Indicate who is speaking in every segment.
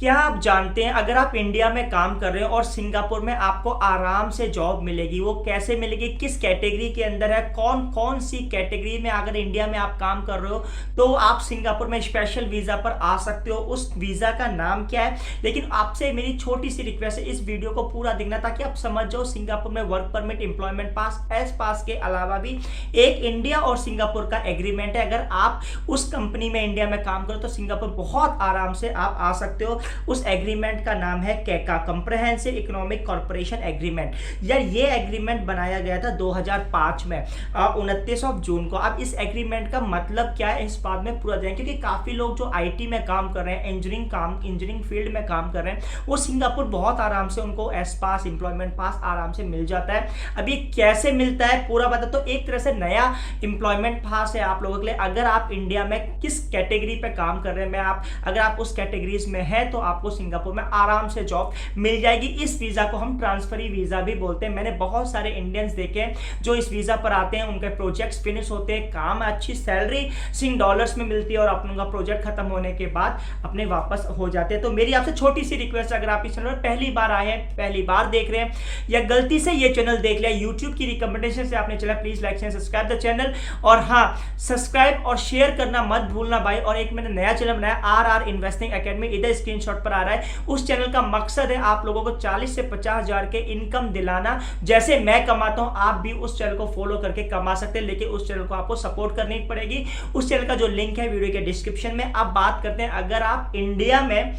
Speaker 1: क्या आप जानते हैं अगर आप इंडिया में काम कर रहे हो और सिंगापुर में आपको आराम से जॉब मिलेगी, वो कैसे मिलेगी, किस कैटेगरी के अंदर है, कौन कौन सी कैटेगरी में अगर इंडिया में आप काम कर रहे हो तो आप सिंगापुर में स्पेशल वीजा पर आ सकते हो, उस वीजा का नाम क्या है। लेकिन आपसे मेरी छोटी सी रिक्वेस्ट है इस वीडियो को पूरा देखना ताकि आप समझ जाओ सिंगापुर में वर्क परमिट, एम्प्लॉयमेंट पास, एस पास के अलावा भी एक इंडिया और सिंगापुर का एग्रीमेंट है। अगर आप उस कंपनी में इंडिया में काम करो तो सिंगापुर बहुत आराम से आप आ सकते हो। उस एग्रीमेंट का नाम है कैका, कंप्रहेंसिव इकोनॉमिक कॉर्पोरेशन एग्रीमेंट। यार ये एग्रीमेंट बनाया गया था 2005 में 29 जून को। अब इस एग्रीमेंट का मतलब क्या है इस बात में पूरा जाएंगे, क्योंकि काफी लोग जो आईटी में काम कर रहे हैं, इंजीनियरिंग फील्ड में काम कर रहे हैं, वो सिंगापुर बहुत आराम से उनको एस पास, एम्प्लॉयमेंट पास आराम से मिल जाता है। अब ये कैसे मिलता है पूरा बता। तो एक तरह से नया एम्प्लॉयमेंट पास है आप लोगों के लिए। अगर आप इंडिया में किस कैटेगरी पे काम कर रहे हैं, अगर आप उस कैटेगरीज में है तो आपको सिंगापुर में आराम से जॉब मिल जाएगी। इस वीजा को हम ट्रांसफरी वीजा भी बोलते हैं। मैंने बहुत सारे इंडियंस देखे जो इस वीजा पर आते हैं, उनके प्रोजेक्ट्स फिनिश होते हैं, काम अच्छी सैलरी सिंग डॉलर्स में मिलती है और अपना प्रोजेक्ट खत्म होने के बाद अपने वापस हो जाते हैं। तो मेरी आपसे छोटी सी रिक्वेस्ट, अगर आप इस चैनल पर पहली बार आए हैं, पहली बार देख रहे हैं या गलती से ये चैनल देख लिया यूट्यूब की रिकमेंडेशन से आपने चला, please like and subscribe the channel. और हाँ, सब्सक्राइब और शेयर करना मत भूलना भाई। और एक मैंने नया चैनल बनाया आर इन्वेस्टिंग एकेडमी, इधर स्क्रीनशॉट पर आ रहा है। उस चैनल का मकसद है आप लोगों को 40 से 50 हजार के इनकम दिलाना। जैसे मैं कमाता हूं आप भी उस चैनल को फॉलो करके कमा सकते हैं, लेकिन उस चैनल को आपको सपोर्ट करनी पड़ेगी। उस चैनल का जो लिंक है वीडियो के डिस्क्रिप्शन में। अब बात करते हैं, अगर आप इंडिया में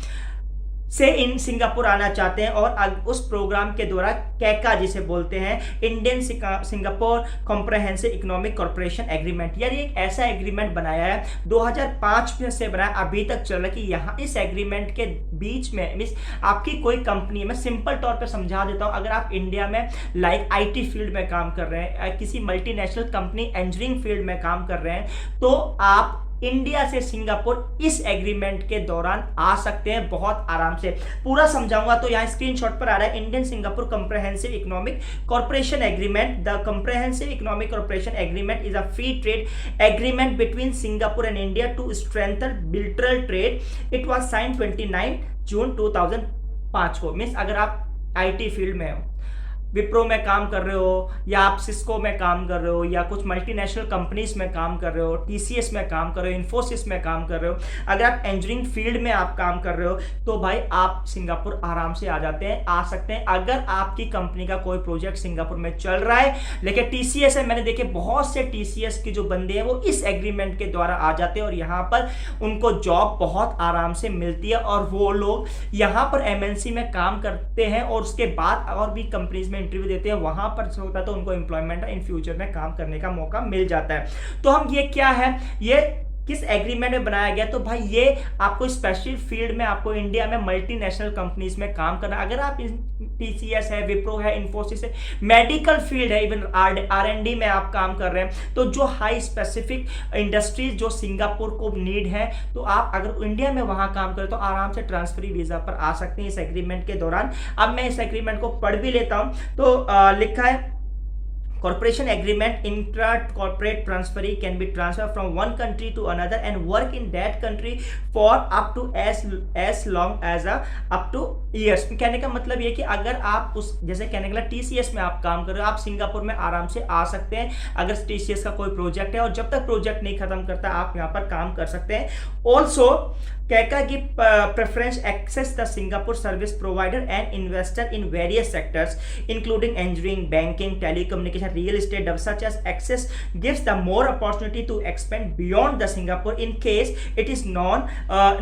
Speaker 1: से इन सिंगापुर आना चाहते हैं और उस प्रोग्राम के द्वारा कैका जिसे बोलते हैं, Indian Singapore comprehensive economic corporation agreement, यार ये एक ऐसा एग्रीमेंट बनाया है 2005 में से बनाया, अभी तक चल रहा है कि यहाँ इस एग्रीमेंट के बीच में मीन्स आपकी कोई कंपनी, मैं सिंपल तौर पे समझा देता हूँ, अगर आप इंडिया में लाइक आईटी फील्ड में काम कर रहे हैं, किसी मल्टीनेशनल कंपनी इंजीनियरिंग फील्ड में काम कर रहे हैं, तो आप इंडिया से सिंगापुर इस एग्रीमेंट के दौरान आ सकते हैं बहुत आराम से। पूरा समझाऊंगा तो यहाँ स्क्रीनशॉट पर आ रहा है, Indian Singapore comprehensive economic corporation agreement. The comprehensive economic corporation agreement is a free trade agreement between Singapore and India to strengthen bilateral trade. It was sign 29 June 2005 को। मीन्स अगर आप आईटी फील्ड में हो, विप्रो में काम कर रहे हो, या आप सिस्को में काम कर रहे हो, या कुछ मल्टीनेशनल कंपनीज में काम कर रहे हो, टीसीएस में काम कर रहे हो, इन्फोसिस में काम कर रहे हो, अगर आप इंजीनियरिंग फील्ड में आप काम कर रहे हो तो भाई आप सिंगापुर आराम से आ सकते हैं। अगर आपकी कंपनी का कोई प्रोजेक्ट सिंगापुर में चल रहा है, लेकिन टीसीएस है, मैंने देखे बहुत से टीसीएस के जो बंदे हैं वो इस एग्रीमेंट के द्वारा आ जाते हैं और यहाँ पर उनको जॉब बहुत आराम से मिलती है और वो लोग यहाँ पर एमएनसी में काम करते हैं और उसके बाद और भी कंपनीज में इंटरव्यू देते हैं, वहां पर होता है तो उनको एम्प्लॉयमेंट इन फ्यूचर में काम करने का मौका मिल जाता है। तो हम ये क्या है, ये किस एग्रीमेंट में बनाया गया, तो भाई ये आपको स्पेशल फील्ड में, आपको इंडिया में मल्टीनेशनल कंपनीज में काम करना। अगर आप टीसीएस है, विप्रो है, इन्फोसिस है, मेडिकल फील्ड है, इवन आर&डी में आप काम कर रहे हैं, तो जो हाई स्पेसिफिक इंडस्ट्रीज जो सिंगापुर को नीड है, तो आप अगर इंडिया में वहां काम करें तो आराम से ट्रांसफरी वीजा पर आ सकते हैं इस एग्रीमेंट के दौरान। अब मैं इस एग्रीमेंट को पढ़ भी लेता हूं। तो लिखा है, Corporation agreement intra-corporate transferee can be transferred from one country to another and work in that country for up to as long as up to years। कहने का मतलब ये कि अगर आप उस, जैसे कहने का टीसीएस में आप काम कर रहे हो, आप सिंगापुर में आराम से आ सकते हैं अगर टीसीएस का कोई प्रोजेक्ट है, और जब तक प्रोजेक्ट नहीं खत्म करता आप यहाँ पर काम कर सकते हैं। ऑल्सो कैका give preference access the Singapore service provider and investor in various sectors including engineering, banking, telecommunication, real estate, such as access gives the more opportunity to expand beyond the Singapore in case it is not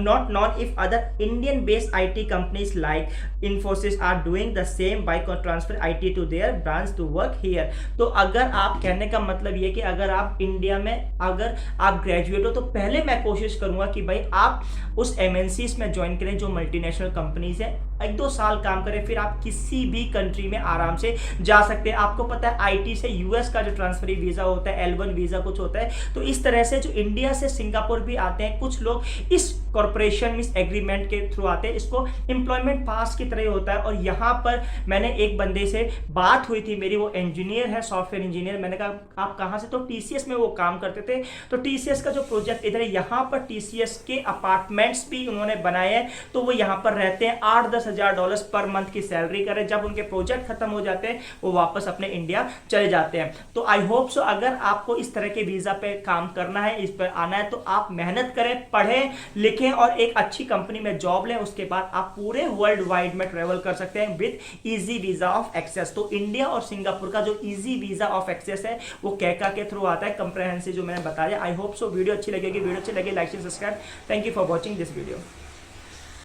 Speaker 1: known if other Indian based IT companies like Infosys are doing the same by transfer IT to their branch to work here। तो अगर आप, कहने का मतलब ये कि अगर आप इंडिया में अगर आप ग्रेजुएट हो तो पहले मैं कोशिश करूंगा कि भाई आप उस एमएनसीज में ज्वाइन करें जो मल्टीनेशनल कंपनीज है, 1-2 साल काम करें, फिर आप किसी भी कंट्री में आराम से जा सकते हैं। आपको पता है आईटी से यूएस का जो ट्रांसफरी वीजा होता है, L1 वीजा कुछ होता है, तो इस तरह से जो इंडिया से सिंगापुर भी आते हैं कुछ लोग, इस कॉर्पोरेशन मींस एग्रीमेंट के थ्रू आते हैं, इसको एम्प्लॉयमेंट पास की तरह होता है। और यहाँ पर मैंने एक बंदे से बात हुई थी मेरी, वो इंजीनियर है, सॉफ्टवेयर इंजीनियर। मैंने कहा आप कहाँ से, तो टीसीएस में वो काम करते थे। तो टीसीएस का जो प्रोजेक्ट इधर है, यहाँ पर टीसीएस के अपार्टमेंट्स भी उन्होंने बनाए हैं, तो वो यहाँ पर रहते हैं, 8-10 हजार डॉलर पर मंथ की सैलरी करें। जब उनके प्रोजेक्ट खत्म हो जाते हैं वो वापस अपने इंडिया चले जाते हैं। तो आई होप सो अगर आपको इस तरह के वीजा पे काम करना है, इस पर आना है, तो आप मेहनत करें, पढ़ें लिखें और एक अच्छी कंपनी में जॉब लें। उसके बाद आप पूरे वर्ल्ड वाइड में ट्रेवल कर सकते हैं with easy visa of access. तो इंडिया और सिंगापुर का जो इजी वीजा ऑफ एक्सेस है वो कैका के थ्रू आता है, कंप्रेहेंसिव जो मैंने बताया। आई होप सो वीडियो अच्छी लगेगी, वीडियो अच्छी लगे like share subscribe. Thank you for watching this video.